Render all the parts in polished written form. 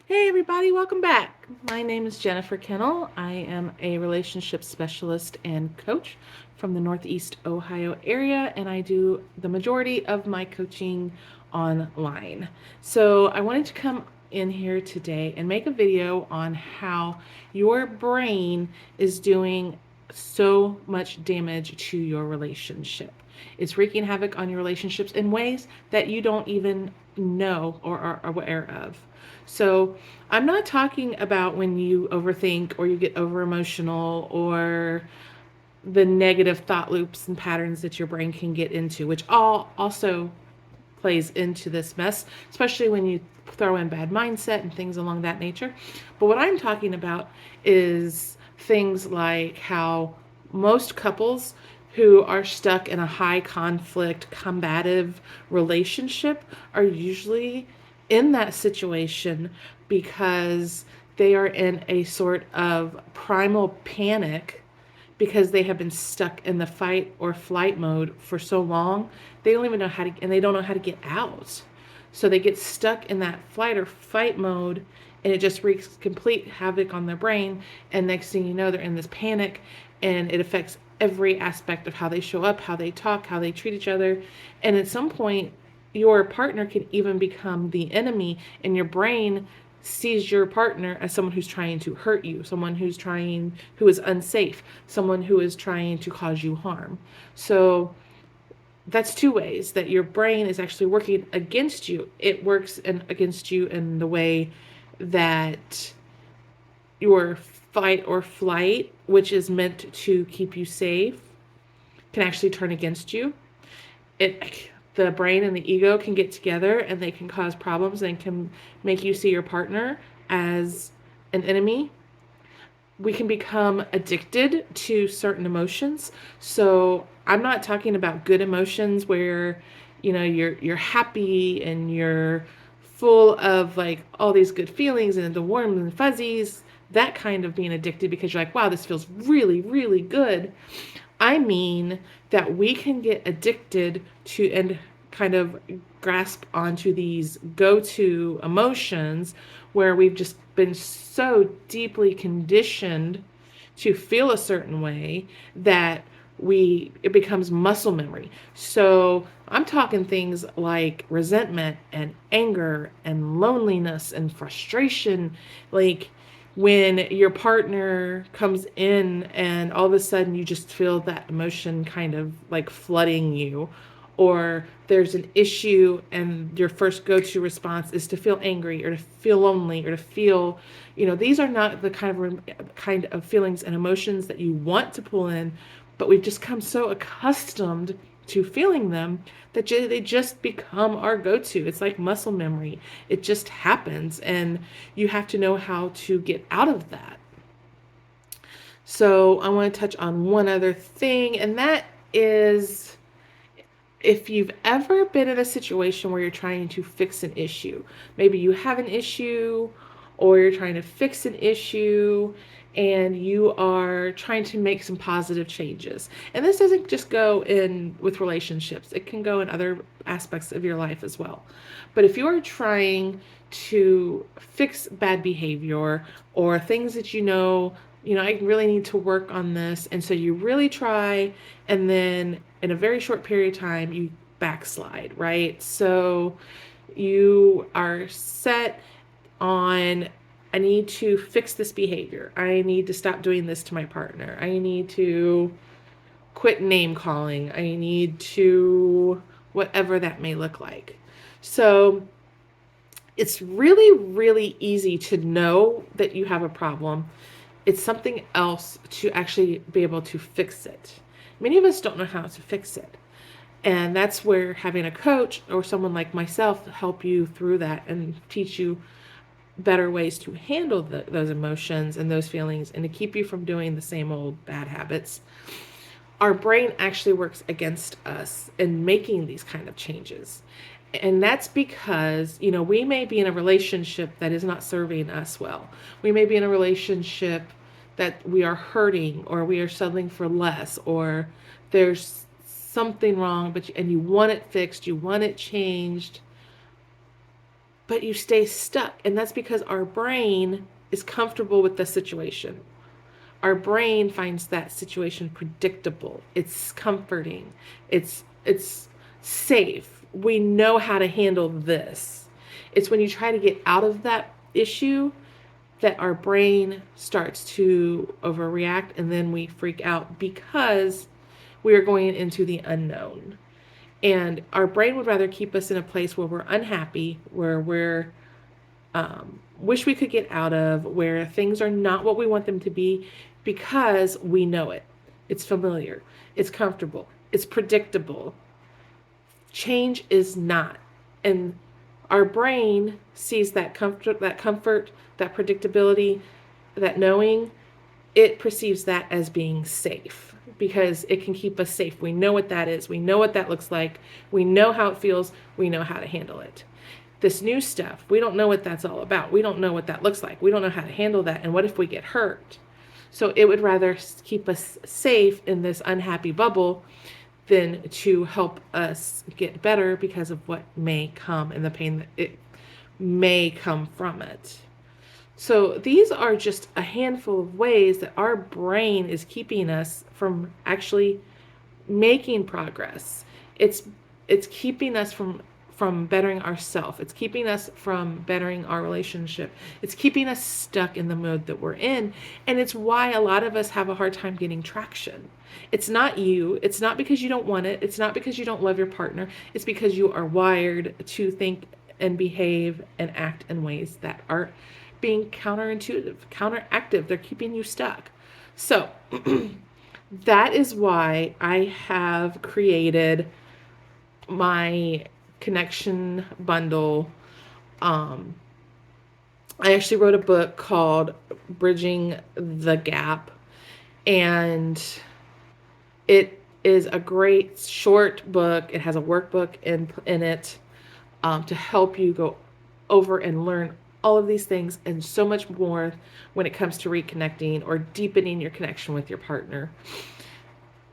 Hey everybody, welcome back. My name is Jennifer Kennel. I am a relationship specialist and coach from the Northeast Ohio area, and I do the majority of my coaching online. So I wanted to come in here today and make a video on how your brain is doing so much damage to your relationship. It's wreaking havoc on your relationships in ways that you don't even know or are aware of. So, I'm not talking about when you overthink or you get over emotional or the negative thought loops and patterns that your brain can get into, which all also plays into this mess, especially when you throw in bad mindset and things along that nature. But what I'm talking about is things like how most couples who are stuck in a high conflict, combative relationship are usually in that situation because they are in a sort of primal panic because they have been stuck in the fight or flight mode for so long. They don't even know how to, and they don't know how to get out. So they get stuck in that flight or fight mode, and it just wreaks complete havoc on their brain. And next thing you know, they're in this panic, and it affects every aspect of how they show up, how they talk, how they treat each other. And at some point, your partner can even become the enemy, and your brain sees your partner as someone who's trying to hurt you, someone who is unsafe, someone who is trying to cause you harm. So that's two ways that your brain is actually working against you. It works against you in the way that your fight or flight, which is meant to keep you safe, can actually turn against you. The brain and the ego can get together and they can cause problems and can make you see your partner as an enemy. We can become addicted to certain emotions. So I'm not talking about good emotions where you're happy and you're full of like all these good feelings and the warm and fuzzies, that kind of being addicted because you're like, wow, this feels really, really good. I mean that we can get addicted to and kind of grasp onto these go to emotions where we've just been so deeply conditioned to feel a certain way that it becomes muscle memory. So I'm talking things like resentment and anger and loneliness and frustration, like when your partner comes in and all of a sudden you just feel that emotion kind of like flooding you, or there's an issue and your first go-to response is to feel angry or to feel lonely or to feel, these are not the kind of feelings and emotions that you want to pull in, but we've just come so accustomed to feeling them that they just become our go-to. It's like muscle memory. It just happens, and you have to know how to get out of that. So I want to touch on one other thing, and that is if you've ever been in a situation where you're trying to fix an issue. Maybe you have an issue or you're trying to fix an issue and you are trying to make some positive changes. And this doesn't just go in with relationships, it can go in other aspects of your life as well. But if you're trying to fix bad behavior or things that I really need to work on this. And so you really try, and then in a very short period of time, you backslide, right? So you are set on, I need to fix this behavior. I need to stop doing this to my partner. I need to quit name calling. I need to, whatever that may look like. So it's really, really easy to know that you have a problem. It's something else to actually be able to fix it. Many of us don't know how to fix it. And that's where having a coach or someone like myself help you through that and teach you better ways to handle those emotions and those feelings and to keep you from doing the same old bad habits. Our brain actually works against us in making these kind of changes. And that's because, we may be in a relationship that is not serving us well. We may be in a relationship that we are hurting or we are settling for less, or there's something wrong, and you want it fixed, you want it changed, but you stay stuck. And that's because our brain is comfortable with the situation. Our brain finds that situation predictable. It's comforting. It's safe. We know how to handle this. It's when you try to get out of that issue that our brain starts to overreact, and then we freak out because we are going into the unknown. And our brain would rather keep us in a place where we're unhappy, where we're wish we could get out of, where things are not what we want them to be, because we know it. It's familiar, it's comfortable, it's predictable. Change is not. And our brain sees that comfort, that predictability, that knowing. It perceives that as being safe because it can keep us safe. We know what that is. We know what that looks like. We know how it feels. We know how to handle it. This new stuff, we don't know what that's all about. We don't know what that looks like. We don't know how to handle that. And what if we get hurt? So it would rather keep us safe in this unhappy bubble than to help us get better because of what may come and the pain that it may come from it. So these are just a handful of ways that our brain is keeping us from actually making progress. It's keeping us from bettering ourselves. It's keeping us from bettering our relationship. It's keeping us stuck in the mode that we're in. And it's why a lot of us have a hard time getting traction. It's not you. It's not because you don't want it. It's not because you don't love your partner. It's because you are wired to think and behave and act in ways that are being counterintuitive, counteractive. They're keeping you stuck. So that is why I have created my connection bundle. I actually wrote a book called Bridging the Gap, and it is a great short book. It has a workbook in it to help you go over and learn all of these things and so much more when it comes to reconnecting or deepening your connection with your partner.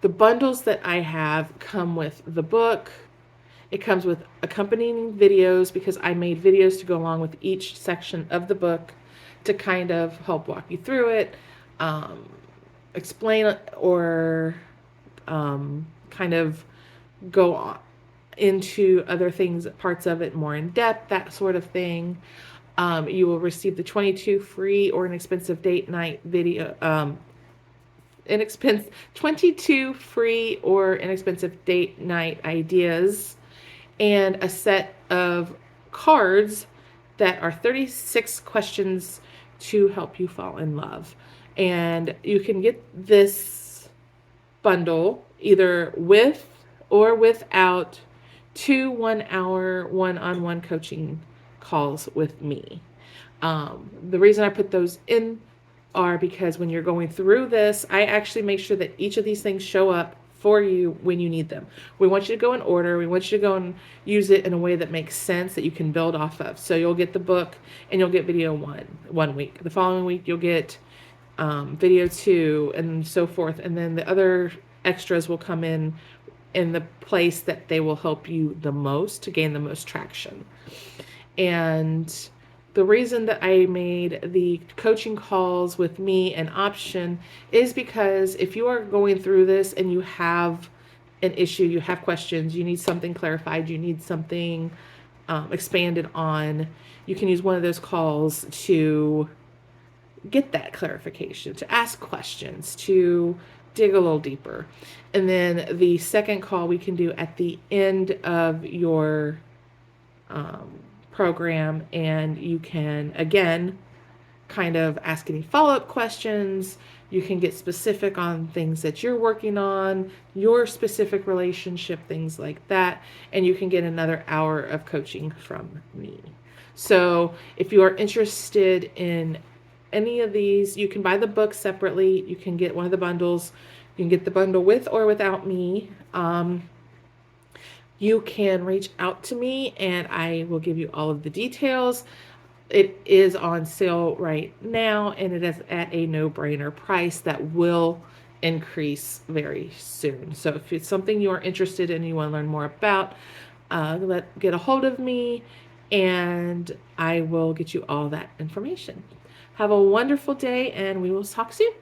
The bundles that I have come with the book. It comes with accompanying videos because I made videos to go along with each section of the book to kind of help walk you through it, explain or kind of go on into other things, parts of it more in depth, that sort of thing. You will receive the 22 free or inexpensive date night video, 22 free or inexpensive date night ideas, and a set of cards that are 36 questions to help you fall in love. And you can get this bundle either with or without 2 1-hour one-on-one coaching calls with me. The reason I put those in are because when you're going through this, I actually make sure that each of these things show up for you when you need them. We want you to go in order. We want you to go and use it in a way that makes sense that you can build off of. So you'll get the book and you'll get video one week. The following week you'll get video 2 and so forth. And then the other extras will come in the place that they will help you the most to gain the most traction. And the reason that I made the coaching calls with me an option is because if you are going through this and you have an issue, you have questions, you need something clarified, you need something expanded on, you can use one of those calls to get that clarification, to ask questions, to dig a little deeper. And then the second call we can do at the end of your program, and you can again kind of ask any follow-up questions. You can get specific on things that you're working on, your specific relationship, things like that, and you can get another hour of coaching from me. So if you are interested in any of these, you can buy the book separately. You can get one of the bundles. You can get the bundle with or without me. You can reach out to me and I will give you all of the details. It is on sale right now and it is at a no-brainer price that will increase very soon. So if it's something you are interested in, you want to learn more about, get a hold of me. and I will get you all that information. Have a wonderful day, and we will talk soon.